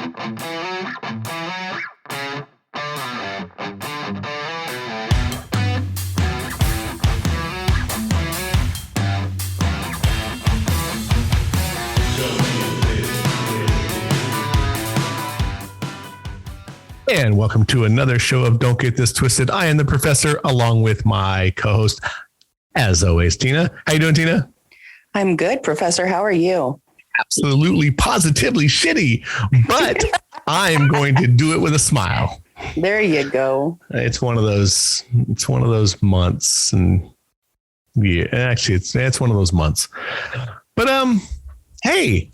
And welcome to another show of Don't Get This Twisted. I am the professor, along with my co-host, as always, Tina. How you doing, Tina? I'm good, Professor. How are you? Absolutely, positively shitty, but I'm going to do it with a smile. There you go. It's one of those months, and yeah, actually, it's one of those months. But hey,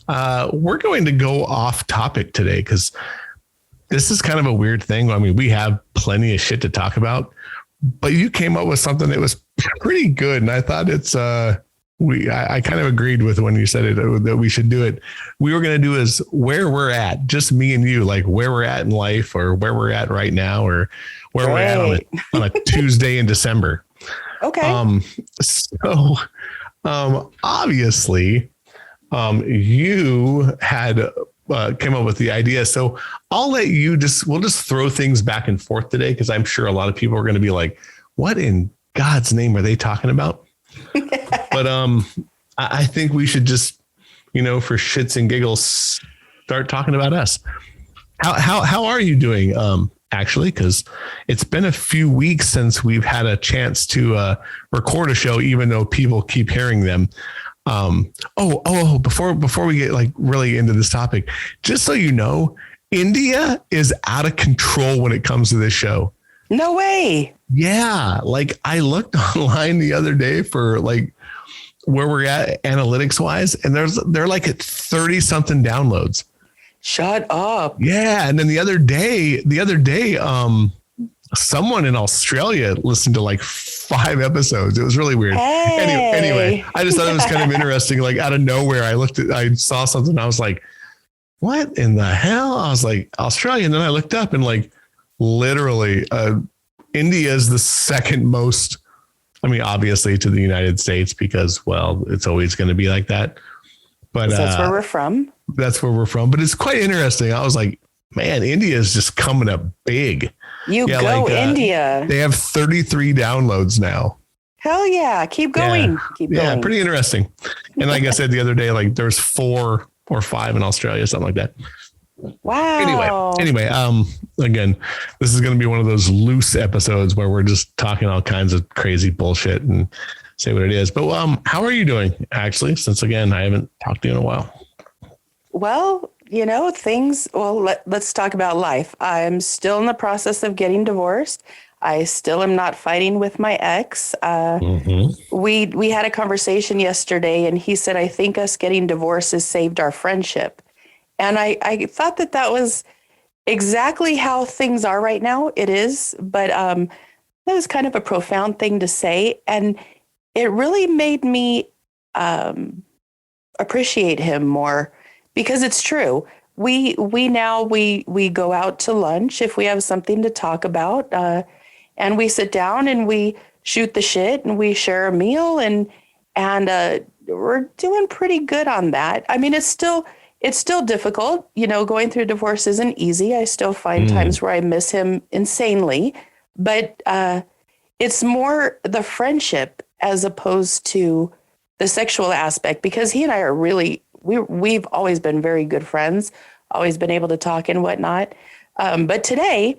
we're going to go off topic today because this is kind of a weird thing. I mean, we have plenty of shit to talk about, but you came up with something that was pretty good. And I thought I kind of agreed with when you said it, that we should do it. We were going to do is where we're at, just me and you, like where we're at in life or where we're at right now or where we're at on a Tuesday in December. Okay. Obviously, you had came up with the idea. So I'll let you we'll just throw things back and forth today, because I'm sure a lot of people are going to be like, what in God's name are they talking about? But I think we should just, for shits and giggles, start talking about us. How are you doing? Actually, because it's been a few weeks since we've had a chance to record a show, even though people keep hearing them. Before we get like really into this topic, just so you know, India is out of control when it comes to this show. No way. Yeah. Like I looked online the other day for like where we're at analytics wise, and they're like at 30 something downloads. Shut up. Yeah. And then the other day, someone in Australia listened to like 5 episodes. It was really weird. Hey. Anyway, I just thought it was kind of interesting. Like out of nowhere, I saw something. And I was like, what in the hell? I was like, Australia. And then I looked up and like literally India is the second most, I mean, obviously to the United States, because, well, it's always going to be like that. But that's where we're from. That's where we're from. But it's quite interesting. I was like, man, India is just coming up big. India. They have 33 downloads now. Hell yeah. Keep going. Yeah. Keep going. Yeah, pretty interesting. And like I said the other day, like there's 4 or 5 in Australia, something like that. Wow. Anyway, again, this is going to be one of those loose episodes where we're just talking all kinds of crazy bullshit and say what it is. But how are you doing, actually? Since, again, I haven't talked to you in a while. Well, let's talk about life. I'm still in the process of getting divorced. I still am not fighting with my ex. We had a conversation yesterday, and he said, I think us getting divorced has saved our friendship. And I thought that was exactly how things are right now. It is. But that was kind of a profound thing to say. And it really made me appreciate him more. Because it's true. We go out to lunch if we have something to talk about, and we sit down and we shoot the shit and we share a meal, and we're doing pretty good on that. I mean, it's still difficult. Going through divorce isn't easy. I still find times where I miss him insanely, but it's more the friendship as opposed to the sexual aspect, because he and I are really. We've always been very good friends, always been able to talk and whatnot. But today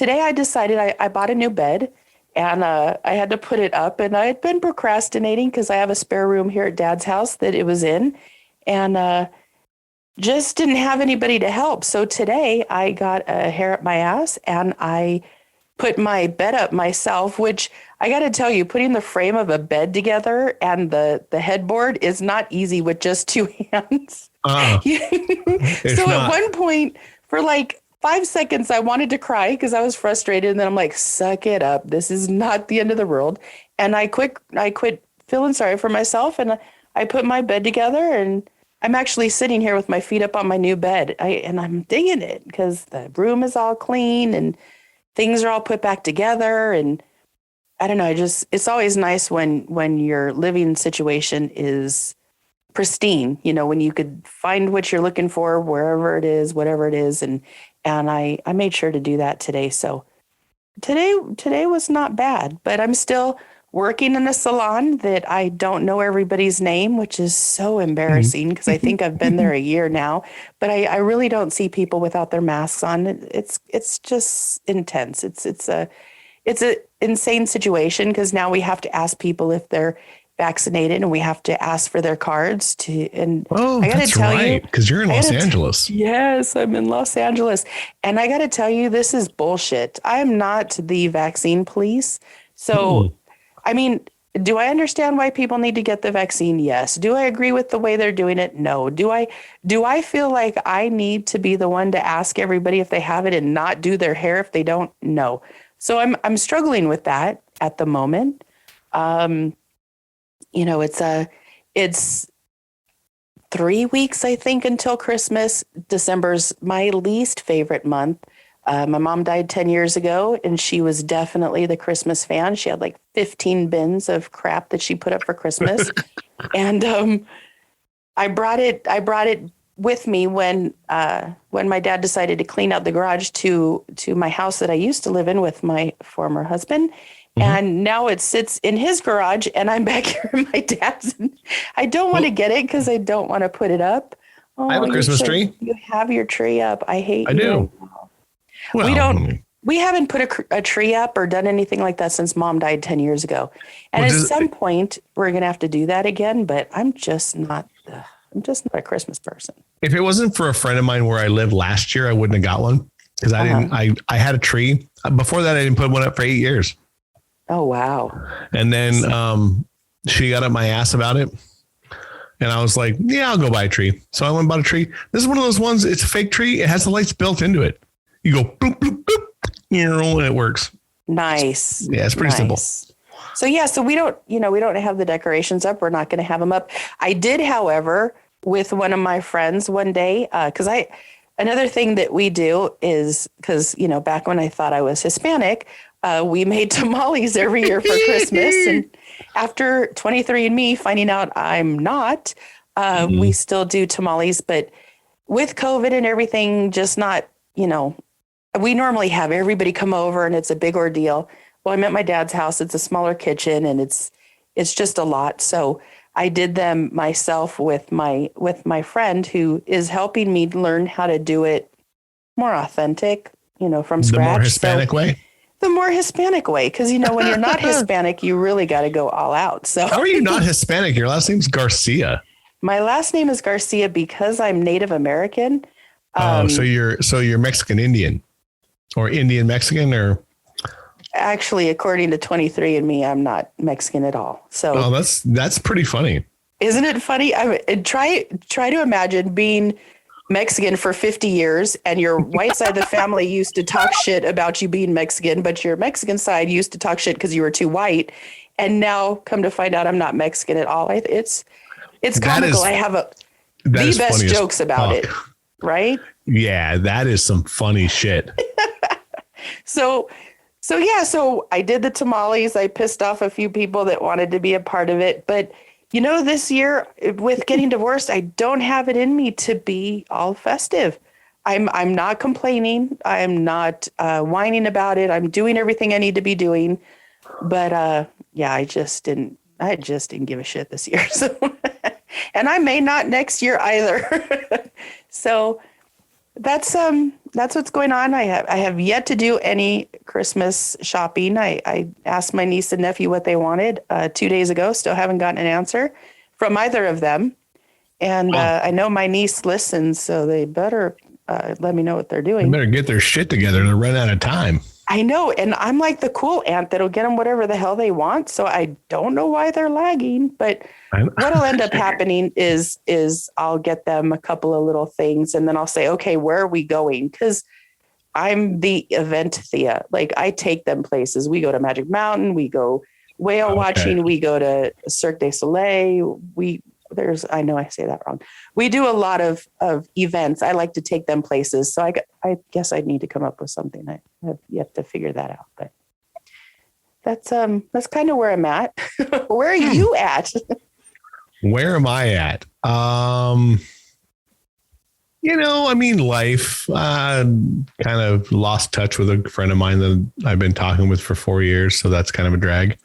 I decided I bought a new bed, and I had to put it up, and I had been procrastinating because I have a spare room here at Dad's house that it was in, and just didn't have anybody to help. So today I got a hair up my ass and I put my bed up myself, which I got to tell you, putting the frame of a bed together and the headboard is not easy with just 2 hands. So at one point, for like 5 seconds, I wanted to cry because I was frustrated. And then I'm like, suck it up. This is not the end of the world. And I quit feeling sorry for myself. And I put my bed together, and I'm actually sitting here with my feet up on my new bed. And I'm digging it because the room is all clean and things are all put back together. And I don't know, it's always nice when your living situation is pristine, when you could find what you're looking for, wherever it is, whatever it is. And I made sure to do that today. So today was not bad, but I'm still working in a salon that I don't know everybody's name, which is so embarrassing because I think I've been there a year now, but I really don't see people without their masks on. It's just intense. It's a insane situation because now we have to ask people if they're vaccinated and we have to ask for their cards and I got to tell you, because you're in Los Angeles. Yes, I'm in Los Angeles. And I got to tell you, this is bullshit. I am not the vaccine police. So, I mean, do I understand why people need to get the vaccine? Yes. Do I agree with the way they're doing it? No. Do I feel like I need to be the one to ask everybody if they have it and not do their hair if they don't? No. So I'm struggling with that at the moment. It's 3 weeks, I think, until Christmas. December's my least favorite month. My mom died 10 years ago, and she was definitely the Christmas fan. She had like 15 bins of crap that she put up for Christmas. And I brought it with me when my dad decided to clean out the garage to my house that I used to live in with my former husband. And now it sits in his garage and I'm back here in my dad's. I don't want to get it because I don't want to put it up. I have a Christmas tree. You have your tree up. I hate you. I do. Well, we haven't put a tree up or done anything like that since mom died 10 years ago. And at some point we're going to have to do that again, but I'm just not a Christmas person. If it wasn't for a friend of mine where I lived last year, I wouldn't have got one because I had a tree. Before that, I didn't put one up for 8 years. Oh, wow. And then she got up my ass about it. And I was like, yeah, I'll go buy a tree. So I went and bought a tree. This is one of those ones. It's a fake tree. It has the lights built into it. You go, bloop, bloop, bloop, and it works. Nice. Yeah, it's pretty simple. So, yeah, so we don't have the decorations up. We're not going to have them up. I did, however, with one of my friends one day, because another thing that we do is because, back when I thought I was Hispanic, we made tamales every year for Christmas. And after 23andMe finding out I'm not, we still do tamales. But with COVID and everything, just not, we normally have everybody come over and it's a big ordeal. Well, I'm at my dad's house. It's a smaller kitchen and it's just a lot. So I did them myself with my friend who is helping me learn how to do it more authentic, from scratch. The more Hispanic way? The more Hispanic way. Because, when you're not Hispanic, you really got to go all out. So how are you not Hispanic? Your last name's Garcia. My last name is Garcia because I'm Native American. So you're Mexican Indian or Indian Mexican or? Actually, according to 23andMe, I'm not Mexican at all. So that's pretty funny. Isn't it funny? Try to imagine being Mexican for 50 years and your white side of the family used to talk shit about you being Mexican, but your Mexican side used to talk shit because you were too white. And now come to find out I'm not Mexican at all. It's comical. I have the best jokes about it. Right? Yeah, that is some funny shit. So I did the tamales. I pissed off a few people that wanted to be a part of it. But, this year with getting divorced, I don't have it in me to be all festive. I'm not complaining. I'm not whining about it. I'm doing everything I need to be doing. But I just didn't give a shit this year. So, and I may not next year either. So that's what's going on. I have yet to do any Christmas shopping. I asked my niece and nephew what they wanted 2 days ago. Still haven't gotten an answer from either of them. And I know my niece listens, so they better let me know what they're doing. They better get their shit together to run out of time. I know. And I'm like the cool aunt that'll get them whatever the hell they want. So I don't know why they're lagging, but what'll end up happening is I'll get them a couple of little things and then I'll say, okay, where are we going? Because I'm the event Thea. Like I take them places. We go to Magic Mountain. We go whale watching. We go to Cirque du Soleil. I know I say that wrong. We do a lot of events. I like to take them places. So I guess I need to come up with something. I have yet to figure that out, but that's kind of where I'm at. Where are you at? Where am I at? I mean, life, kind of lost touch with a friend of mine that I've been talking with for 4 years. So that's kind of a drag.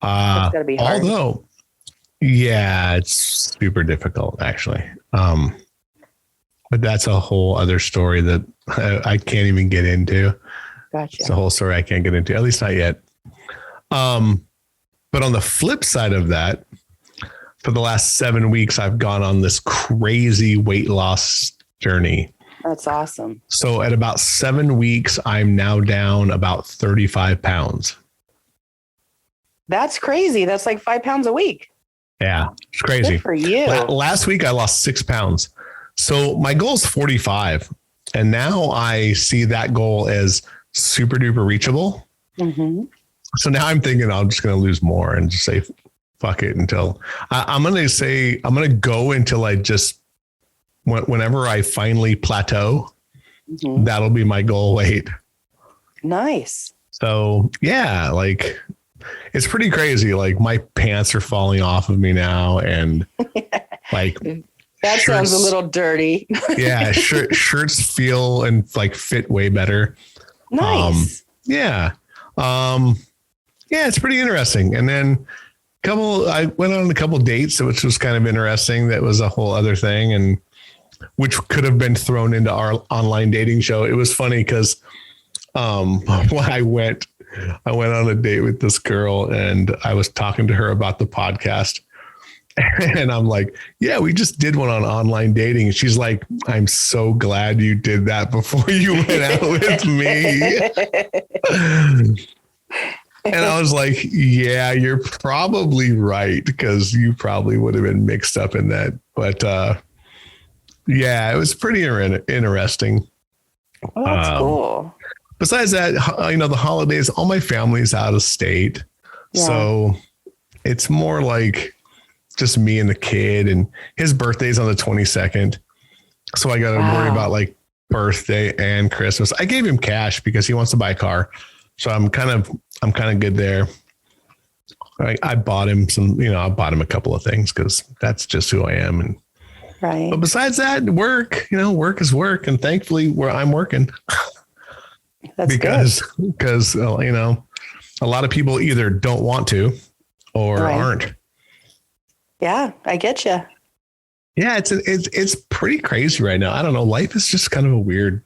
That's gotta be hard. Although, yeah, it's super difficult actually. But that's a whole other story that I can't even get into. Gotcha. It's a whole story I can't get into, at least not yet. But on the flip side of that, for the last 7 weeks, I've gone on this crazy weight loss journey. That's awesome. So at about 7 weeks, I'm now down about 35 pounds. That's crazy. That's like 5 pounds a week. Yeah, it's crazy. Good for you. Last week, I lost 6 pounds. So my goal is 45. And now I see that goal as super duper reachable. Mm-hmm. So now I'm thinking I'm just going to lose more and just say, fuck it until I'm going to go until I just, whenever I finally plateau, mm-hmm. That'll be my goal weight. Nice. So yeah, like it's pretty crazy. Like my pants are falling off of me now. And like, that sounds a little dirty. Yeah. Shirts feel and like fit way better. Nice. Yeah. Yeah, it's pretty interesting. And then I went on a couple dates, which was kind of interesting. That was a whole other thing, and which could have been thrown into our online dating show. It was funny because when I went on a date with this girl and I was talking to her about the podcast. And I'm like, yeah, we just did one on online dating. And she's like, I'm so glad you did that before you went out with me. And I was like, yeah, you're probably right, because you probably would have been mixed up in that. But yeah, it was pretty interesting. Oh, that's cool. Besides that, the holidays, all my family's out of state. Yeah. So it's more like just me and the kid, and his birthday's on the 22nd. So I got to worry about like birthday and Christmas. I gave him cash because he wants to buy a car. So I'm kind of good there. I bought him I bought him a couple of things because that's just who I am. And right. But besides that, work is work. And thankfully I'm working. That's because a lot of people either don't want to or aren't. Yeah, I get you. Yeah, it's pretty crazy right now. I don't know. Life is just kind of a weird,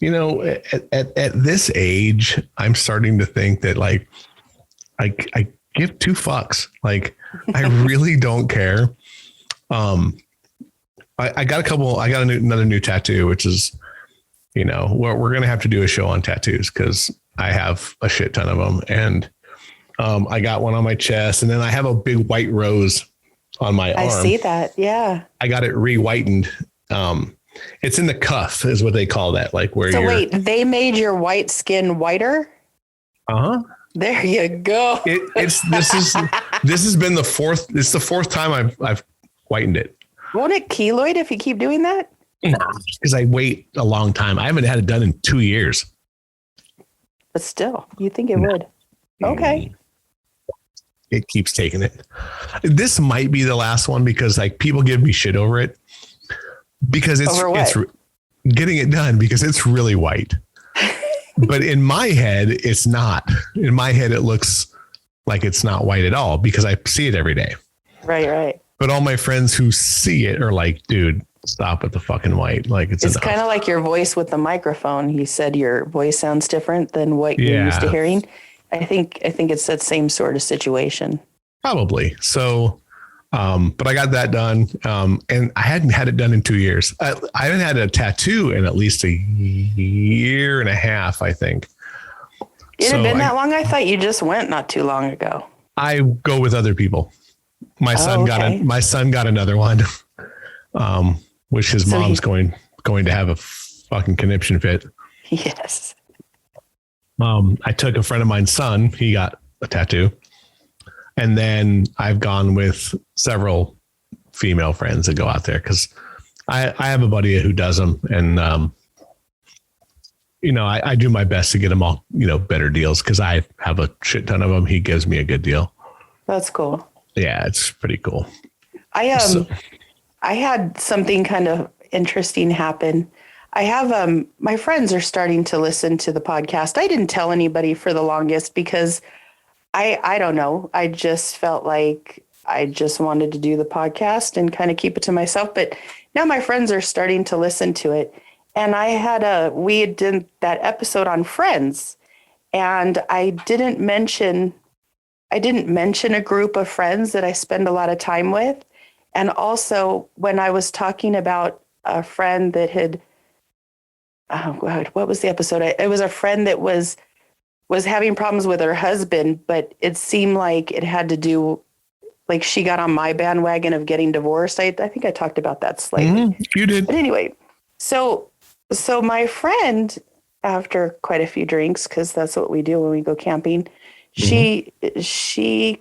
at this age, I'm starting to think that like, I give two fucks. Like, I really don't care. I got another new tattoo, which is, we're going to have to do a show on tattoos because I have a shit ton of them. And I got one on my chest, and then I have a big white rose on my arm. I see that. Yeah. I got it re-whitened. It's in the cuff is what they call that. Like where wait, they made your white skin whiter? Uh-huh. There you go. This has been the fourth time I've whitened it. Won't it keloid if you keep doing that? Because I wait a long time. I haven't had it done in 2 years. But still, you think it would. Okay. It keeps taking it. This might be the last one because like people give me shit over it because it's getting it done because it's really white. But in my head, it's not. In my head, it looks like it's not white at all because I see it every day. Right. But all my friends who see it are like, dude, stop with the fucking white. Like it's kind of like your voice with the microphone. You said your voice sounds different than what you're used to hearing. I think it's that same sort of situation. Probably. So, but I got that done. And I hadn't had it done in 2 years. I haven't had a tattoo in at least a year and a half, I think. It had been that long? I thought you just went not too long ago. I go with other people. My son got another one, which his mom's going to have a fucking conniption fit. Yes. I took a friend of mine's son. He got a tattoo. And then I've gone with several female friends that go out there because I have a buddy who does them. And, I do my best to get them all, better deals because I have a shit ton of them. He gives me a good deal. That's cool. Yeah, it's pretty cool. I So, I had something kind of interesting happen. I have my friends are starting to listen to the podcast. I didn't tell anybody for the longest because I don't know. I just felt like I just wanted to do the podcast and kind of keep it to myself. But now my friends are starting to listen to it. And we did that episode on friends. And I didn't mention a group of friends that I spend a lot of time with. And also when I was talking about a friend that had, oh God, what was the episode? It was a friend that was having problems with her husband, but it seemed like it had to do, like she got on my bandwagon of getting divorced. I think I talked about that slightly. you did. But anyway, so my friend, after quite a few drinks, because that's what we do when we go camping, she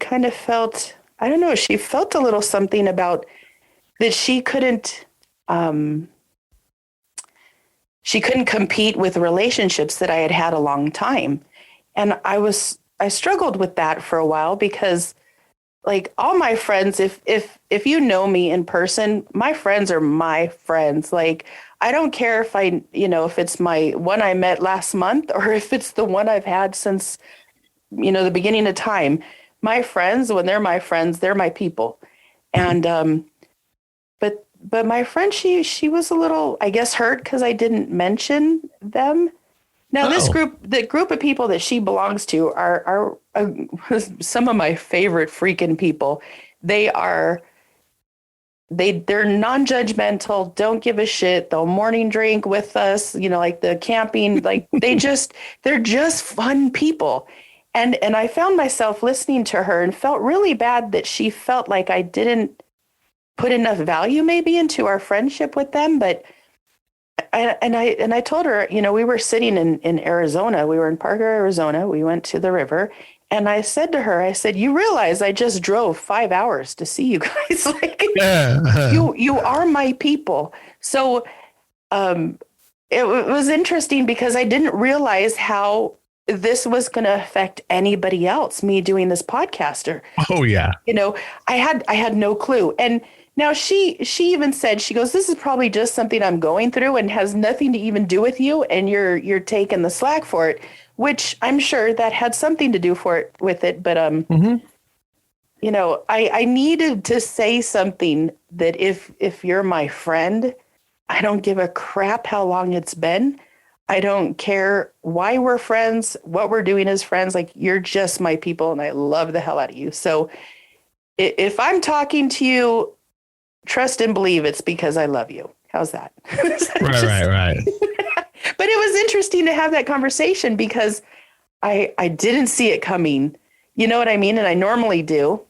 kind of felt, I don't know, she felt a little something about that she couldn't compete with relationships that I had a long time. And I struggled with that for a while because like all my friends, if you know me in person, my friends are my friends. Like I don't care if it's my one I met last month or if it's the one I've had since, the beginning of time. My friends, when they're my friends, they're my people. And but my friend, she was a little, I guess, hurt because I didn't mention them. Now, the group of people that she belongs to are some of my favorite freaking people. They're non-judgmental, don't give a shit. They'll morning drink with us, like the camping, like they're just fun people. And I found myself listening to her and felt really bad that she felt like I didn't put enough value maybe into our friendship with them, but I told her, we were sitting in Arizona. We were in Parker, Arizona. We went to the river. And I said to her, I said, you realize I just drove 5 hours to see you guys. Like you are my people. So it was interesting because I didn't realize how this was going to affect anybody else, me doing this podcast. Or, oh yeah. I had no clue. And now she even said, she goes, this is probably just something I'm going through and has nothing to even do with you. And you're taking the slack for it, which I'm sure that had something to do with it. But, I needed to say something that if you're my friend, I don't give a crap how long it's been. I don't care why we're friends, what we're doing as friends. Like you're just my people. And I love the hell out of you. So if I'm talking to you, trust and believe it's because I love you. How's that? Right. But it was interesting to have that conversation because I didn't see it coming. You know what I mean? And I normally do.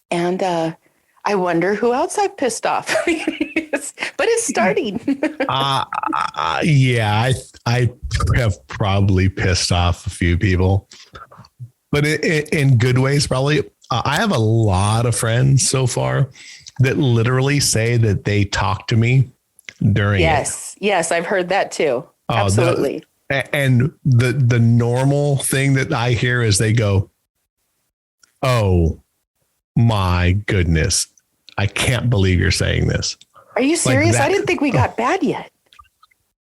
And I wonder who else I've pissed off. But it's starting. Yeah, I have probably pissed off a few people, but in good ways, probably. I have a lot of friends so far that literally say that they talk to me during it. Yes, I've heard that too. Absolutely. And the normal thing that I hear is they go, "Oh my goodness, I can't believe you're saying this." Are you serious? I didn't think we got bad yet.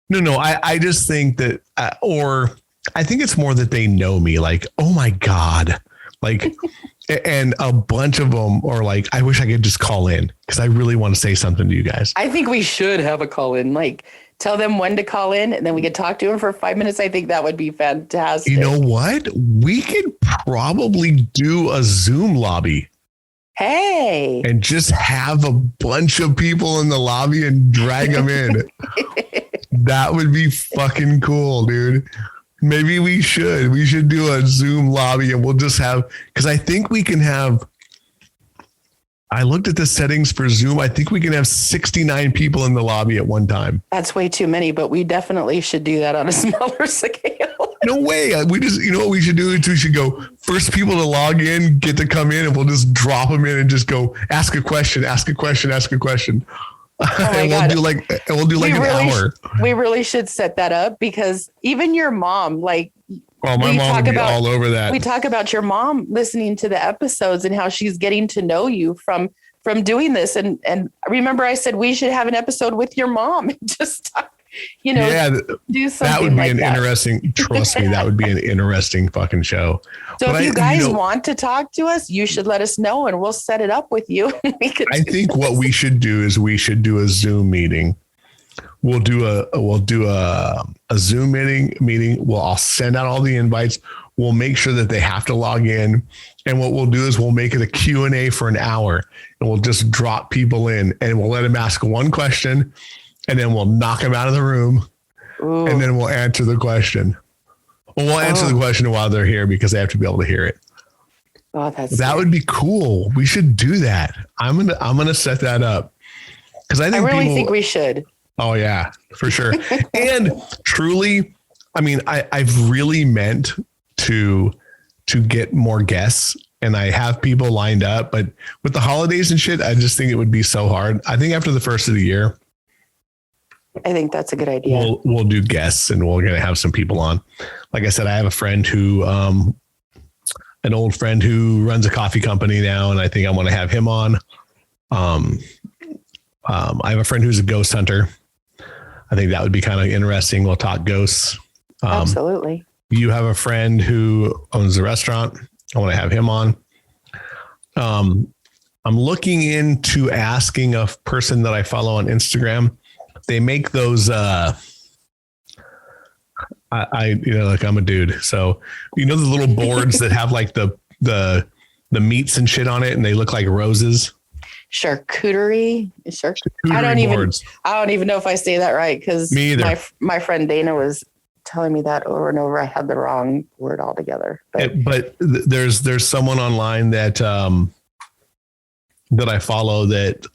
No, I just think that, or I think it's more that they know me, like, oh my God, like, and a bunch of them are like, I wish I could just call in because I really want to say something to you guys. I think we should have a call in, like tell them when to call in and then we could talk to them for 5 minutes. I think that would be fantastic. You know what? We could probably do a Zoom lobby. Hey. And just have a bunch of people in the lobby and drag them in. That would be fucking cool, dude. Maybe we should do a Zoom lobby and we'll just have, because I think we can have, I looked at the settings for Zoom. I think we can have 69 people in the lobby at one time. That's way too many, but we definitely should do that on a smaller scale. No way. We just, what we should do is we should go first people to log in, get to come in, and we'll just drop them in and just go ask a question. Oh my and God. we'll do like an hour. We really should set that up because even your mom, like, well, my mom would be all over that. We talk about your mom listening to the episodes and how she's getting to know you from from doing this. And remember I said we should have an episode with your mom and just talk, do something that would be like an that. Interesting. Trust me, that would be an interesting fucking show. So if you guys want to talk to us, you should let us know and we'll set it up with you. I think what we should do is we should do a Zoom meeting. We'll do a Zoom meeting. I'll send out all the invites. We'll make sure that they have to log in. And what we'll do is we'll make it a Q&A for an hour and we'll just drop people in and we'll let them ask one question and then we'll knock them out of the room. Ooh. And then we'll answer the question. Well, we'll answer the question while they're here because they have to be able to hear it. Oh, that would be cool. We should do that. I'm gonna set that up because I think we should. Oh yeah, for sure. And truly, I mean, I've really meant to get more guests, and I have people lined up. But with the holidays and shit, I just think it would be so hard. I think after the first of the year, I think that's a good idea. We'll do guests, and we're gonna have some people on. Like I said, I have a friend who, an old friend who runs a coffee company now, and I think I want to have him on. I have a friend who's a ghost hunter. I think that would be kind of interesting. We'll talk ghosts. Absolutely. You have a friend who owns a restaurant. I want to have him on. I'm looking into asking a person that I follow on Instagram. They make those, like I'm a dude. So, the little boards that have like the meats and shit on it and they look like roses. Charcuterie. I don't even know if I say that right. Cause my friend Dana was telling me that over and over. I had the wrong word altogether, but there's someone online that I follow that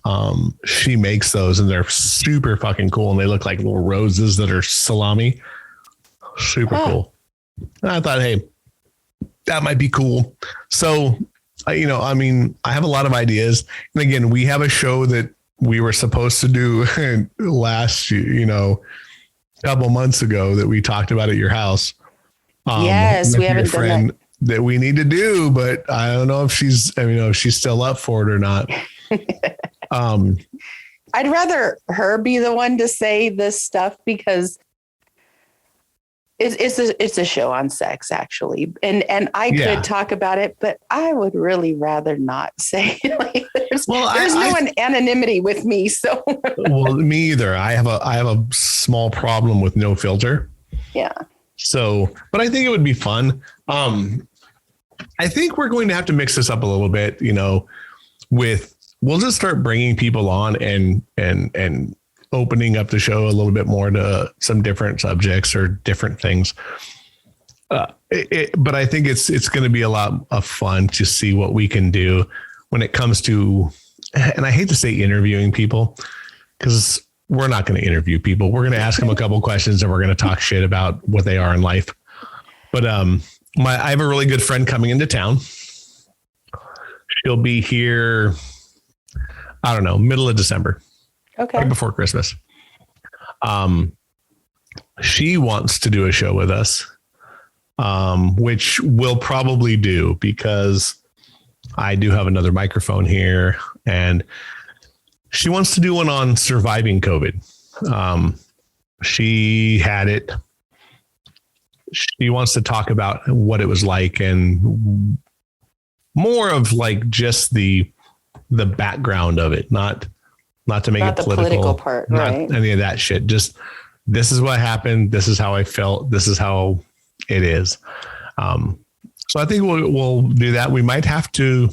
she makes those and they're super fucking cool. And they look like little roses that are salami. Super cool. And I thought, hey, that might be cool. So, I have a lot of ideas. And again, we have a show that we were supposed to do last, couple months ago that we talked about at your house. Yes, we haven't done that we need to do, but I don't know if she's still up for it or not. I'd rather her be the one to say this stuff because it's a show on sex actually. And I could talk about it, but I would really rather not say there's no anonymity with me. So well, me either. I have a small problem with no filter. Yeah. So, but I think it would be fun. I think we're going to have to mix this up a little bit, we'll just start bringing people on and opening up the show a little bit more to some different subjects or different things. But I think it's going to be a lot of fun to see what we can do when it comes to, and I hate to say interviewing people because we're not going to interview people. We're going to ask them a couple questions and we're going to talk shit about what they are in life. But I have a really good friend coming into town. She'll be here, I don't know, middle of December. Okay. Right before Christmas. She wants to do a show with us, which we'll probably do because I do have another microphone here and she wants to do one on surviving COVID. She had it. She wants to talk about what it was like and more of like just the background of it, not to make it political part, not right? Any of that shit. Just this is what happened. This is how I felt. This is how it is. So I think we'll do that. We might have to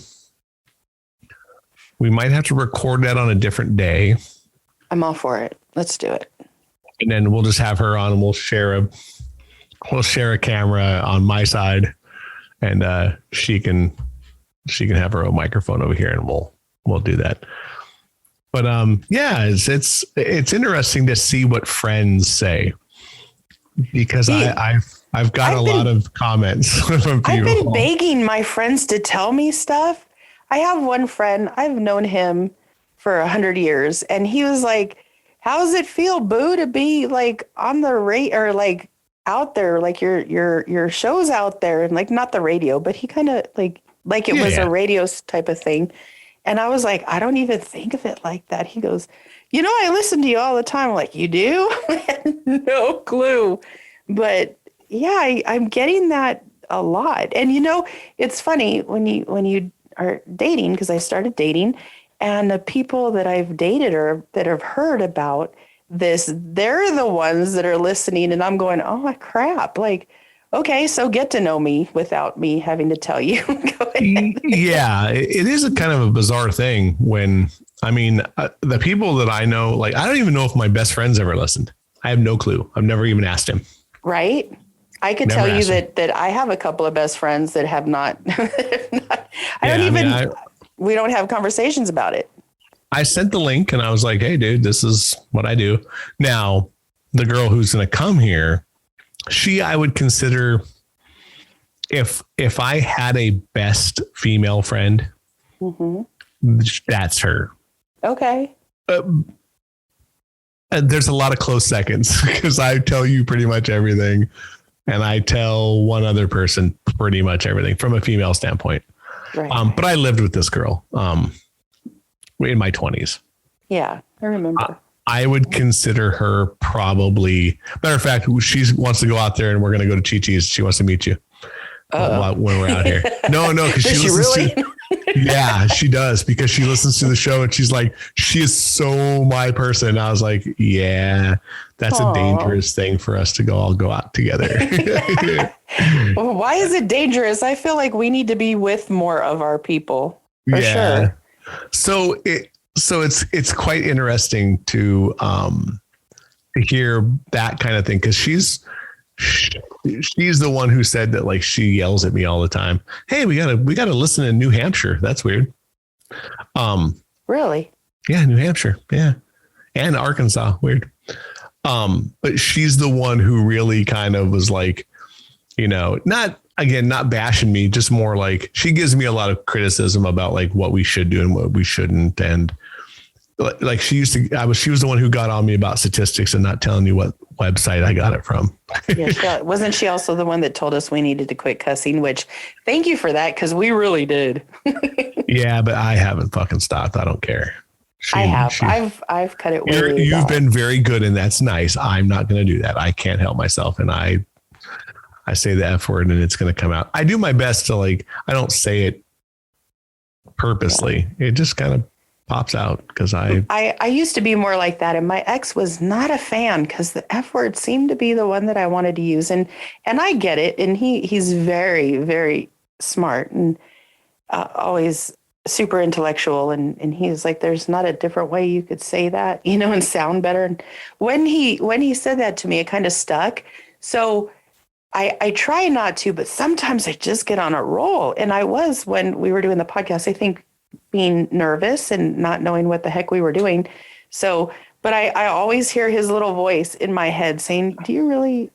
record that on a different day. I'm all for it. Let's do it. And then we'll just have her on and we'll share a camera on my side and she can have her own microphone over here and we'll do that. But it's interesting to see what friends say because I've got a lot of comments from people. I've been begging my friends to tell me stuff. I have one friend, I've known him for 100 years and he was like, how does it feel, Boo, to be like on the or like out there, like your show's out there and like not the radio, but he kind of like it was a radio type of thing. And I was like, I don't even think of it like that. He goes, I listen to you all the time. I'm like, you do? I had no clue. But yeah, I'm getting that a lot. And it's funny when you are dating, because I started dating, and the people that I've dated or that have heard about this, they're the ones that are listening, and I'm going, oh my crap. Like, okay, so get to know me without me having to tell you. Go ahead. Yeah, it is a kind of a bizarre thing when, the people that I know, like, I don't even know if my best friend's ever listened. I have no clue. I've never even asked him. Right. I could Never tell you asked that I have a couple of best friends that have not, we don't have conversations about it. I sent the link and I was like, hey, dude, this is what I do. Now, the girl who's going to come here, I would consider, if I had a best female friend, that's her. Okay. There's a lot of close seconds because I tell you pretty much everything. And I tell one other person pretty much everything from a female standpoint. Right. But I lived with this girl in my 20s. Yeah, I remember. I would consider her probably, matter of fact, she wants to go out there and we're going to go to Chi-Chi's. She wants to meet you when we're out here. No, because she listens to, yeah, she does, because she listens to the show and she's like, she is so my person. And I was like, yeah, that's a dangerous thing for us to all go out together. Well, why is it dangerous? I feel like we need to be with more of our people. For sure. So it's quite interesting to hear that kind of thing, because she's the one who said that, like, she yells at me all the time. Hey, we gotta listen to New Hampshire. That's weird. Really? Yeah, New Hampshire. Yeah, and Arkansas. Weird. But she's the one who really kind of was like, not bashing me, just more like she gives me a lot of criticism about like what we should do and what we shouldn't. And like she was the one who got on me about statistics and not telling you what website I got it from. Yeah, wasn't she also the one that told us we needed to quit cussing? Which, thank you for that, because we really did. Yeah, but I haven't fucking stopped. I don't care. I have. I've cut it way You've down. been very good, and that's nice. I'm not going to do that. I can't help myself, and I say the F word and it's going to come out. I do my best to, like, I don't say it purposely. It just kind of pops out because I used to be more like that. And my ex was not a fan because the F word seemed to be the one that I wanted to use. And I get it. And he's very, very smart and always super intellectual. And he's like, there's not a different way you could say that, and sound better. And when he said that to me, it kind of stuck. So I try not to, but sometimes I just get on a roll. And I was, when we were doing the podcast, I think, being nervous and not knowing what the heck we were doing. So, but I always hear his little voice in my head saying, do you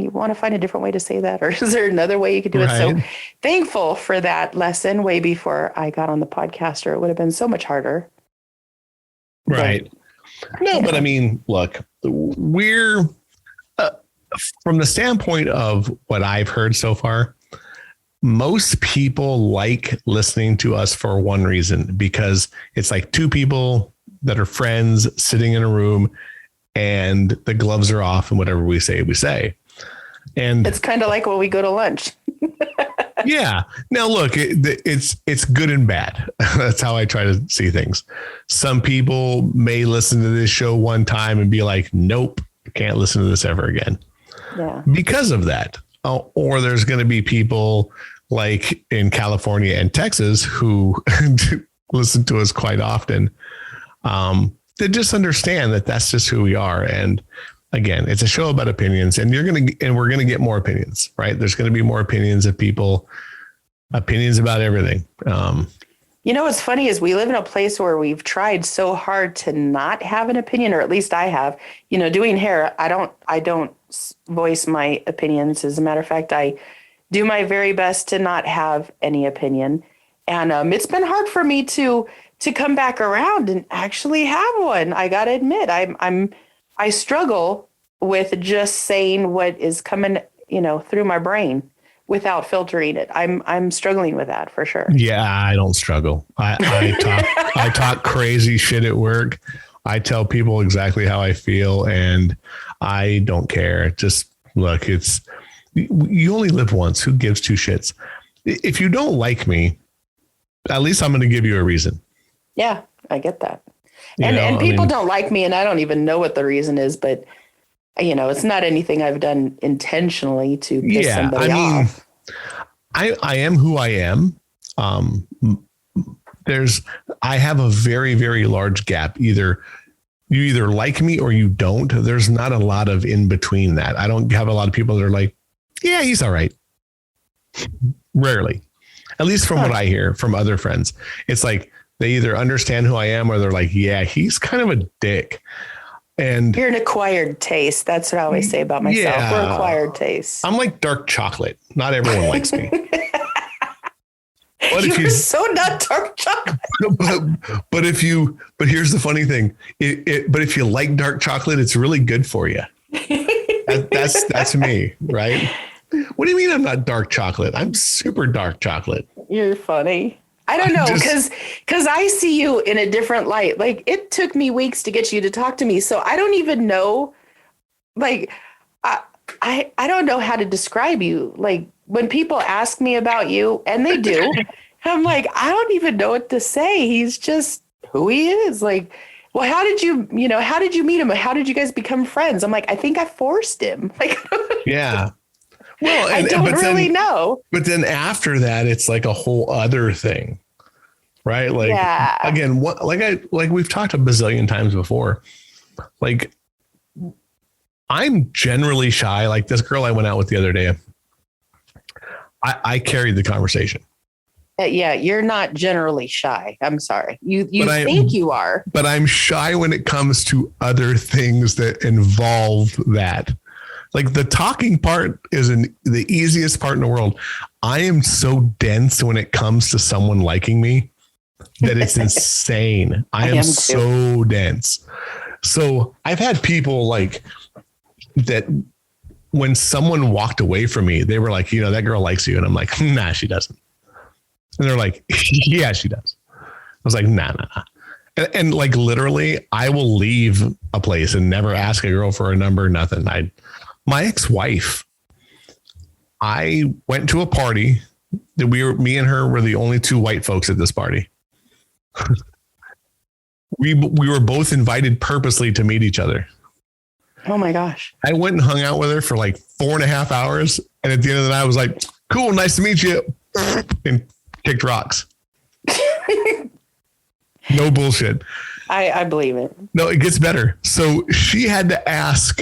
want to find a different way to say that? Or is there another way you could do it? So thankful for that lesson way before I got on the podcast, or it would have been so much harder. Right. But I mean, look, we're, from the standpoint of what I've heard so far, most people like listening to us for one reason, because it's like two people that are friends sitting in a room and the gloves are off and whatever we say, we say. And it's kind of like when we go to lunch. Yeah. Now, look, it's good and bad. That's how I try to see things. Some people may listen to this show one time and be like, nope, can't listen to this ever again. Yeah. Because of that. Or there's going to be people like in California and Texas who listen to us quite often. They just understand that that's just who we are. And again, it's a show about opinions, and we're going to get more opinions, right? There's going to be more opinions of people, opinions about everything. What's funny is we live in a place where we've tried so hard to not have an opinion, or at least I have. Doing hair, I don't voice my opinions. As a matter of fact, I do my very best to not have any opinion. And it's been hard for me to come back around and actually have one. I got to admit, I struggle with just saying what is coming, through my brain, without filtering it. I'm struggling with that for sure. Yeah, I don't struggle. I talk crazy shit at work. I tell people exactly how I feel, and I don't care. Just look, you only live once. Who gives two shits? If you don't like me, at least I'm going to give you a reason. Yeah, I get that. And people don't like me, and I don't even know what the reason is, but it's not anything I've done intentionally to piss somebody off. I am who I am. I have a very, very large gap. You either like me or you don't. There's not a lot of in between that. I don't have a lot of people that are like, yeah, he's all right. Rarely, at least from what I hear from other friends. It's like they either understand who I am or they're like, yeah, he's kind of a dick. And you're an acquired taste. That's what I always say about myself. Yeah, we're acquired taste. I'm like dark chocolate. Not everyone likes me. But you're so not dark chocolate. But here's the funny thing. But if you like dark chocolate, it's really good for you. That's me, right? What do you mean I'm not dark chocolate? I'm super dark chocolate. You're funny. I don't know, because I see you in a different light. Like, it took me weeks to get you to talk to me. So I don't even know, like, I don't know how to describe you. Like, when people ask me about you, and they do, I'm like, I don't even know what to say. He's just who he is. Like, well, how did you meet him? How did you guys become friends? I'm like, I think I forced him. Like, yeah. Well, I don't really know. But then after that, it's like a whole other thing, right? Like, again, like we've talked a bazillion times before. Like, I'm generally shy. Like this girl I went out with the other day, I carried the conversation. Yeah, you're not generally shy. I'm sorry. You think you are. But I'm shy when it comes to other things that involve that. Like the talking part is the easiest part in the world. I am so dense when it comes to someone liking me that it's insane. I am so dense. So I've had people like that when someone walked away from me, they were like, that girl likes you. And I'm like, nah, she doesn't. And they're like, yeah, she does. I was like, nah. And like, literally, I will leave a place and never ask a girl for a number, nothing. My ex-wife, I went to a party that me and her were the only two white folks at this party. We were both invited purposely to meet each other. Oh my gosh. I went and hung out with her for like 4.5 hours. And at the end of the night, I was like, cool, nice to meet you. And kicked rocks. No bullshit. I believe it. No, it gets better. So she had to ask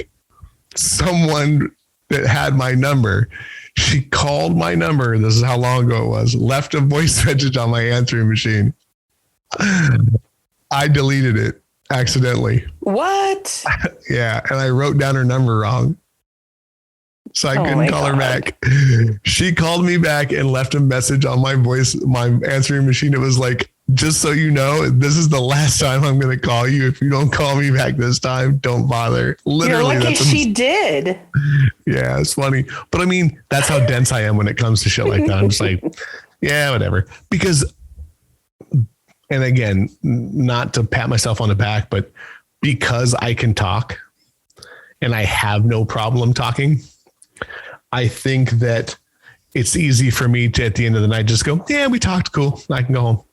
someone that had my number. She called my number. This is how long ago it was. Left a voice message on my answering machine. I deleted it accidentally. What? Yeah. And I wrote down her number wrong. So I couldn't call her back. She called me back and left a message on my answering machine. It was like, just so you know, this is the last time I'm going to call you. If you don't call me back this time, don't bother. Literally. You're lucky she did. Yeah, it's funny. But I mean, that's how dense I am when it comes to shit like that. I'm just like, yeah, whatever. Because, and again, not to pat myself on the back, but because I can talk and I have no problem talking, I think that it's easy for me to, at the end of the night, just go, yeah, we talked. Cool. I can go home.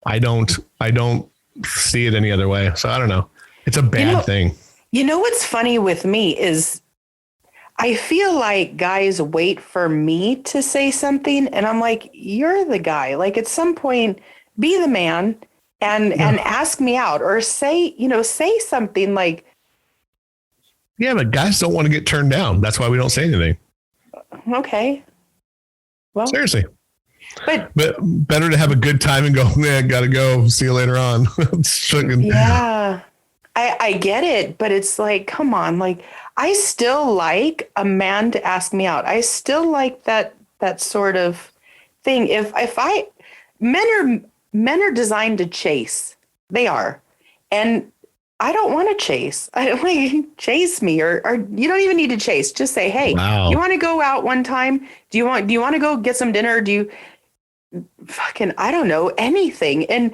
I don't see it any other way. So I don't know. It's a bad thing. You know, what's funny with me is I feel like guys wait for me to say something. And I'm like, you're the guy. Like at some point, be the man and ask me out or say something like. Yeah, but guys don't want to get turned down. That's why we don't say anything. Okay. Well, seriously. But better to have a good time and go, man, gotta go. See you later on. Yeah, I get it. But it's like, come on. Like, I still like a man to ask me out. I still like that sort of thing. Men are designed to chase. They are. And I don't want to chase. I don't like chase me or you don't even need to chase. Just say, hey, you Wow. want to go out one time? Do you want to go get some dinner? Do you fucking, I don't know, anything. And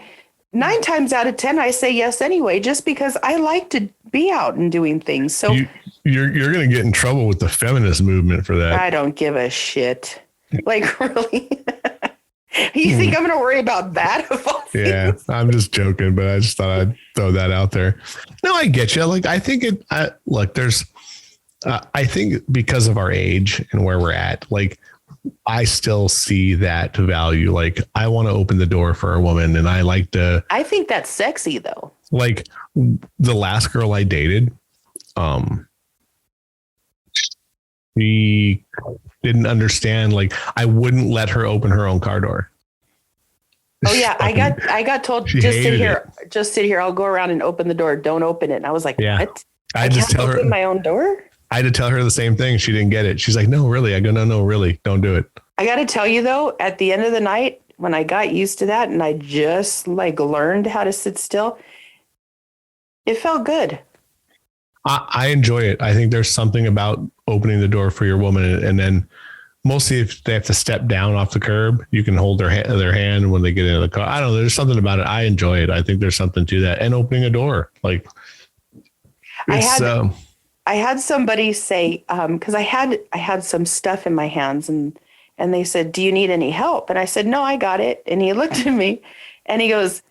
9 times out of 10, I say yes anyway, just because I like to be out and doing things. So You, you're going to get in trouble with the feminist movement for that. I don't give a shit. Like, really? You think I'm going to worry about that? Yeah, I'm just joking, but I just thought I'd throw that out there. No, I get you. Like, I think look, there's, I think because of our age and where we're at, like, I still see that value. Like, I want to open the door for a woman, and I like to. I think that's sexy, though. Like, the last girl I dated, she didn't understand. Like, I wouldn't let her open her own car door. Oh yeah, I got told She just sit hated here, just sit here. I'll go around and open the door. Don't open it. And I was like, Yeah. what? I can't just tell her open my own door. I had to tell her the same thing. She didn't get it. She's like, no, really? I go, no, really, don't do it. I got to tell you though, at the end of the night, when I got used to that and I just like learned how to sit still, it felt good. I enjoy it. I think there's something about opening the door for your woman, and then mostly if they have to step down off the curb, you can hold their hand when they get into the car. I don't know. There's something about it. I enjoy it. I think there's something to that, and opening a door. Like, I had somebody say, because I had some stuff in my hands and they said, do you need any help? And I said, no, I got it. And he looked at me and he goes,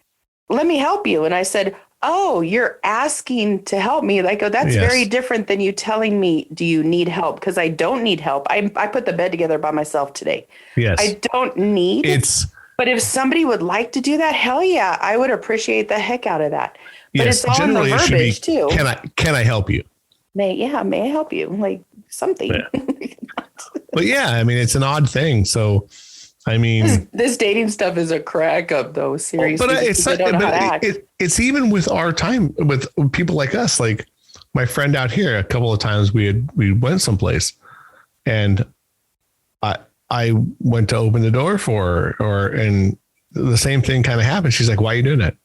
let me help you. And I said, oh, you're asking to help me. Like, oh, that's Yes. very different than you telling me, do you need help? Because I don't need help. I put the bed together by myself today. Yes. I don't need It's, but if somebody would like to do that, hell yeah, I would appreciate the heck out of that. But yes, it's all in the generally it should verbiage be, too. can I help you? May I help you? Like something. Yeah. But yeah, I mean, it's an odd thing. So, I mean, this dating stuff is a crack up though. Seriously. but it's I don't know how to act. it's even with our time with people like us. Like my friend out here, a couple of times we went someplace, and I went to open the door for her, and the same thing kind of happened. She's like, "Why are you doing that?"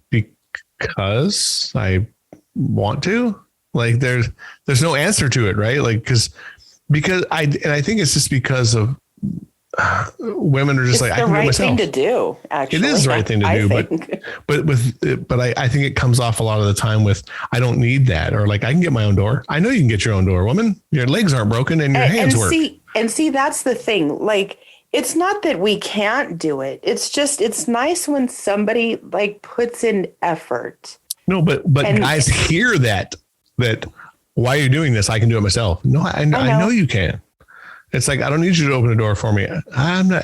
Because I want to. Like there's no answer to it, right? Like because I think it's just because of women are just it's like, the I can do it right myself. thing to do. Actually, It is the right thing to do, but I think it comes off a lot of the time with, I don't need that. Or like, I can get my own door. I know you can get your own door, woman. Your legs aren't broken and your hands work. See, that's the thing. Like, it's not that we can't do it. It's just, it's nice when somebody like puts in effort. No, but guys hear that why are you doing this? I can do it myself. No, I know you can. It's like, I don't need you to open the door for me. I'm not.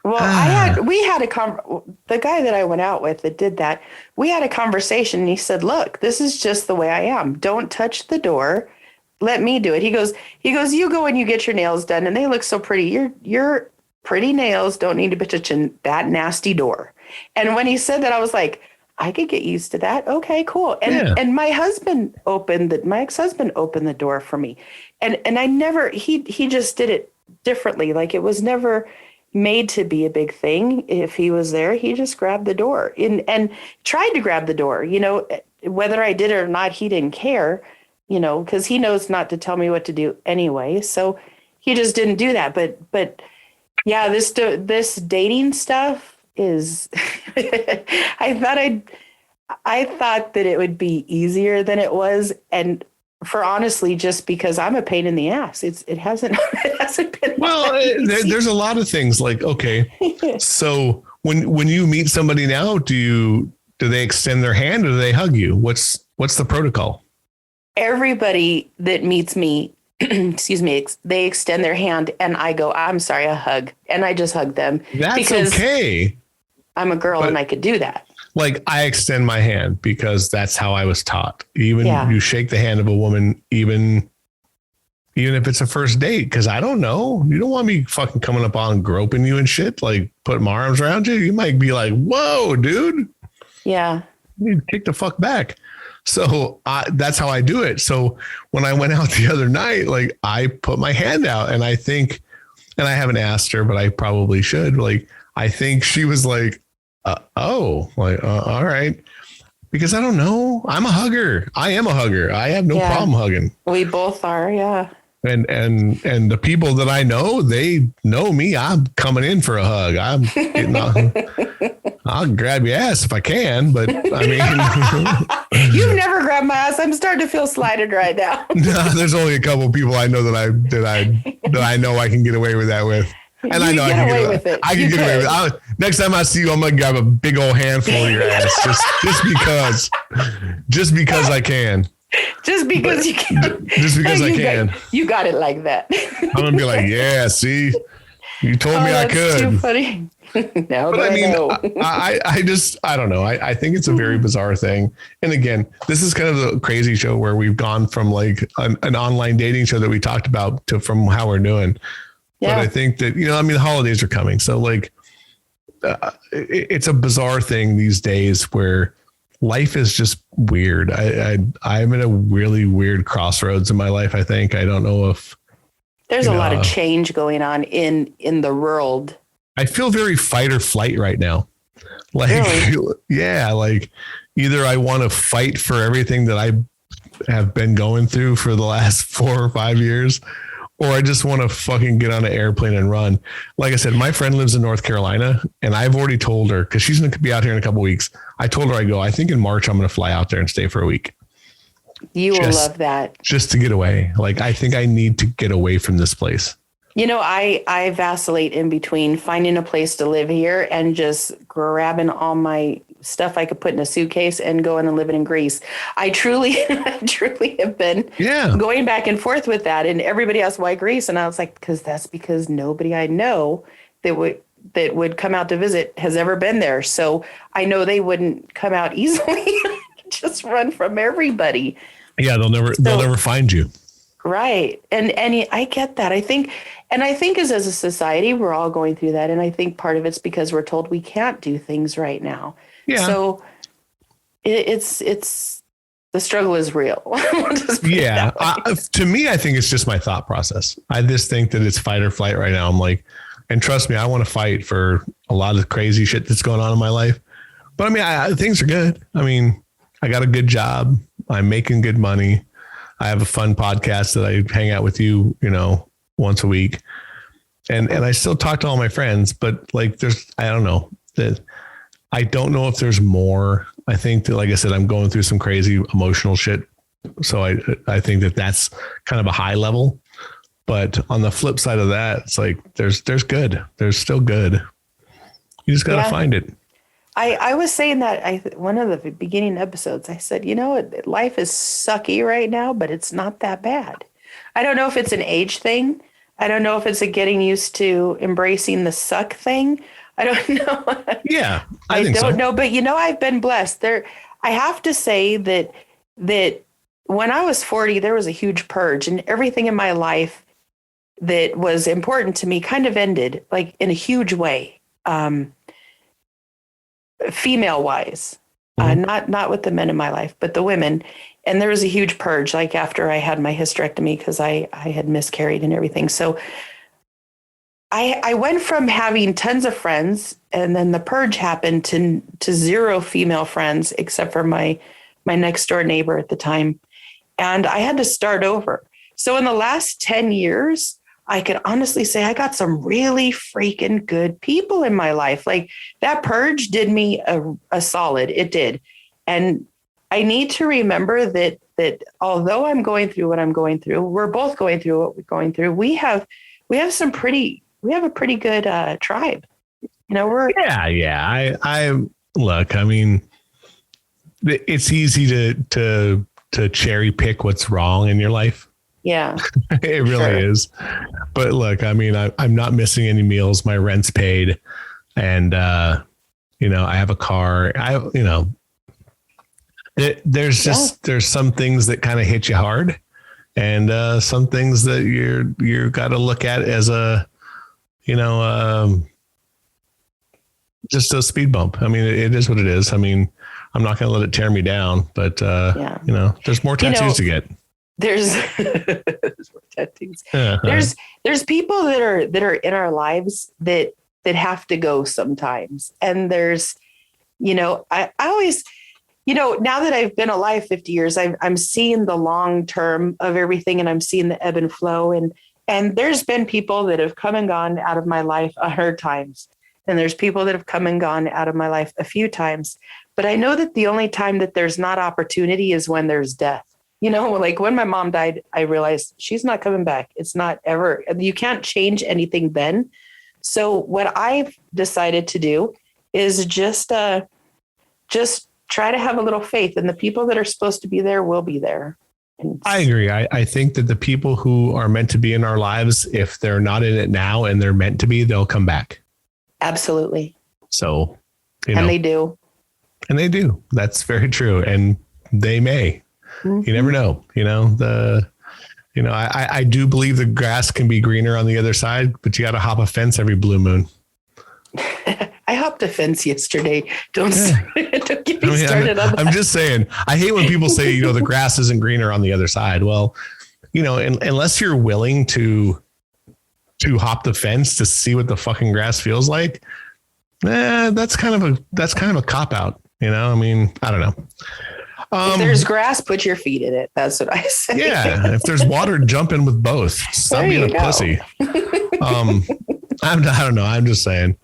Well, the guy that I went out with that did that, we had a conversation and he said, look, this is just the way I am. Don't touch the door. Let me do it. He goes, you go and you get your nails done and they look so pretty. Your pretty nails don't need to be touching that nasty door. And when he said that, I was like, I could get used to that. Okay, cool. And my ex-husband opened the door for me. And I never, he just did it differently. Like it was never made to be a big thing. If he was there, he just grabbed the door and tried to grab the door, whether I did it or not, he didn't care, because he knows not to tell me what to do anyway. So he just didn't do that. But yeah, this dating stuff is, I thought that it would be easier than it was. And for honestly, just because I'm a pain in the ass, it hasn't been. Well, there's a lot of things like, okay, so when you meet somebody now, do they extend their hand or do they hug you? What's the protocol? Everybody that meets me, excuse me, they extend their hand and I go, I'm sorry, a hug. And I just hug them. That's okay. I'm a girl and I could do that. Like I extend my hand because that's how I was taught. Even you shake the hand of a woman, even if it's a first date, because I don't know. You don't want me fucking coming up on groping you and shit, like putting my arms around you. You might be like, whoa, dude. Yeah. You need to kick the fuck back. So that's how I do it. So when I went out the other night, like I put my hand out and I think, and I haven't asked her, but I probably should. Like, I think she was like, all right. because I don't know. I'm a hugger. I am a hugger. I have no problem hugging. We both are. Yeah. And the people that I know, they know me. I'm coming in for a hug. I'm getting I'll grab your ass if I can, but I mean, you've never grabbed my ass. I'm starting to feel slighted right now. No, there's only a couple of people I know that I know I can get away with that with. And I know I can get away with it. I can get away with it. Next time I see you, I'm gonna grab a big old handful of your ass, just because I can. Just because you can. Just because I can. You got it like that. I'm gonna be like, yeah, see, you told me I could. Too funny. Now but I mean, I don't know. I think it's a very bizarre thing. And again, this is kind of the crazy show where we've gone from like an online dating show that we talked about to from how we're doing. Yeah. But I think that, the holidays are coming. So like, it's a bizarre thing these days where life is just weird. I'm in a really weird crossroads in my life. I think, I don't know if there's a lot of change going on in the world. I feel very fight or flight right now. Like, really? Yeah, like either I want to fight for everything that I have been going through for the last 4 or 5 years, or I just want to fucking get on an airplane and run. Like I said, my friend lives in North Carolina, and I've already told her, because she's going to be out here in a couple of weeks. I told her, I think in March, I'm going to fly out there and stay for a week. You will love that. Just to get away. Like, I think I need to get away from this place. I vacillate in between finding a place to live here and just grabbing all my stuff I could put in a suitcase and going and living in Greece. I truly have been going back and forth with that. And everybody asked why Greece, and I was like, because nobody I know that would come out to visit has ever been there. So I know they wouldn't come out easily. Just run from everybody. Yeah, they'll never find you. Right. And I get that. I think as a society, we're all going through that. And I think part of it's because we're told we can't do things right now. Yeah. So it's the struggle is real. Yeah. To me, I think it's just my thought process. I just think that it's fight or flight right now. I'm like, and trust me, I want to fight for a lot of crazy shit that's going on in my life. But I mean, things are good. I mean, I got a good job. I'm making good money. I have a fun podcast that I hang out with you, once a week. And I still talk to all my friends, but like, I don't know if there's more. I think that, like I said, I'm going through some crazy emotional shit. So I think that that's kind of a high level, but on the flip side of that, it's like, there's good. There's still good. You just got to find it. I was saying that one of the beginning episodes, I said, life is sucky right now, but it's not that bad. I don't know if it's an age thing. I don't know if it's a getting used to embracing the suck thing. I don't know. Yeah, I don't know. But, I've been blessed. I have to say that when I was 40, there was a huge purge, and everything in my life that was important to me kind of ended, like in a huge way. Female wise, not with the men in my life, but the women. And there was a huge purge, like after I had my hysterectomy, because I had miscarried and everything. So I went from having tons of friends, and then the purge happened to zero female friends, except for my next door neighbor at the time. And I had to start over. So in the last 10 years, I could honestly say I got some really freaking good people in my life. Like, that purge did me a solid. It did. And I need to remember that although I'm going through what I'm going through, we're both going through what we're going through. We have a pretty good tribe. I look, I mean, it's easy to cherry pick what's wrong in your life. Yeah, it really is. But look, I mean, I'm not missing any meals. My rent's paid, and I have a car. There's some things that kind of hit you hard, and some things that you're got to look at as just a speed bump. I mean, it is what it is. I mean, I'm not going to let it tear me down, but there's more tattoos to get. There's more tattoos. There's people that are in our lives that have to go sometimes. And there's, I always, now that I've been alive 50 years, I'm seeing the long term of everything, and I'm seeing the ebb and flow. And there's been people that have come and gone out of my life 100 times. And there's people that have come and gone out of my life a few times. But I know that the only time that there's not opportunity is when there's death. Like when my mom died, I realized she's not coming back. It's not ever. You can't change anything then. So what I've decided to do is just try to have a little faith, and the people that are supposed to be there will be there. I agree. I think that the people who are meant to be in our lives, if they're not in it now and they're meant to be, they'll come back. Absolutely. So, and they do. And they do. That's very true. And they may. Mm-hmm. You never know. I do believe the grass can be greener on the other side, but you got to hop a fence every blue moon. I hopped a fence yesterday. Don't get me started on that. I'm just saying, I hate when people say, the grass isn't greener on the other side. Well, unless you're willing to hop the fence to see what the fucking grass feels like, that's kind of a cop out. I don't know. If there's grass, put your feet in it. That's what I say. Yeah. If there's water, jump in with both. Stop being a pussy. I don't know. I'm just saying.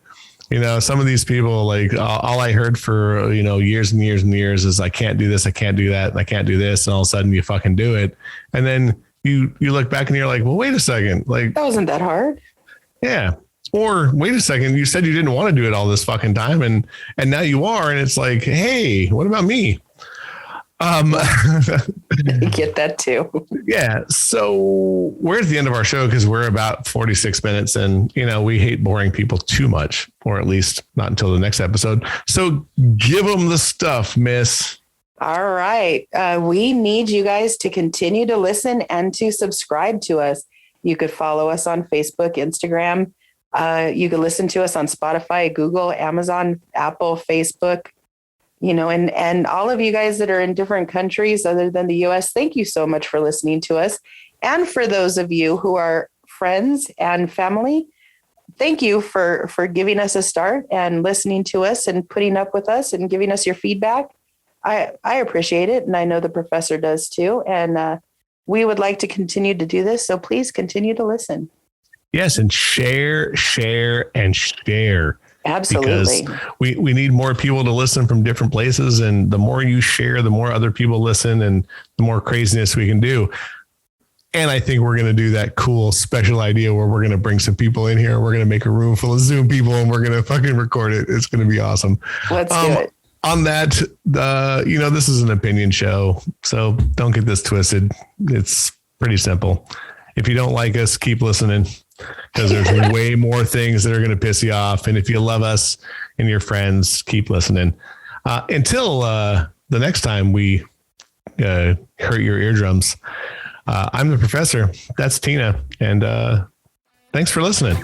Some of these people, like all I heard for, years and years and years is I can't do this. I can't do that. And I can't do this. And all of a sudden you fucking do it. And then you look back and you're like, well, wait a second. Like, that wasn't that hard. Yeah. Or wait a second. You said you didn't want to do it all this fucking time. And now you are. And it's like, hey, what about me? Get that too. Yeah. So we're at the end of our show because we're about 46 minutes and, we hate boring people too much, or at least not until the next episode. So give them the stuff, miss. All right. We need you guys to continue to listen and to subscribe to us. You could follow us on Facebook, Instagram. You could listen to us on Spotify, Google, Amazon, Apple, Facebook. And all of you guys that are in different countries other than the US, thank you so much for listening to us. And for those of you who are friends and family, thank you for giving us a start and listening to us and putting up with us and giving us your feedback. I appreciate it. And I know the professor does too. And we would like to continue to do this. So please continue to listen. Yes. And share. Absolutely. Because we need more people to listen from different places. And the more you share, the more other people listen and the more craziness we can do. And I think we're going to do that cool special idea where we're going to bring some people in here. We're going to make a room full of Zoom people and we're going to fucking record it. It's going to be awesome. Let's do it. On that, this is an opinion show, so don't get this twisted. It's pretty simple. If you don't like us, keep listening. Because there's way more things that are going to piss you off. And if you love us and your friends, keep listening. Until the next time we hurt your eardrums. I'm the professor. That's Tina. And thanks for listening.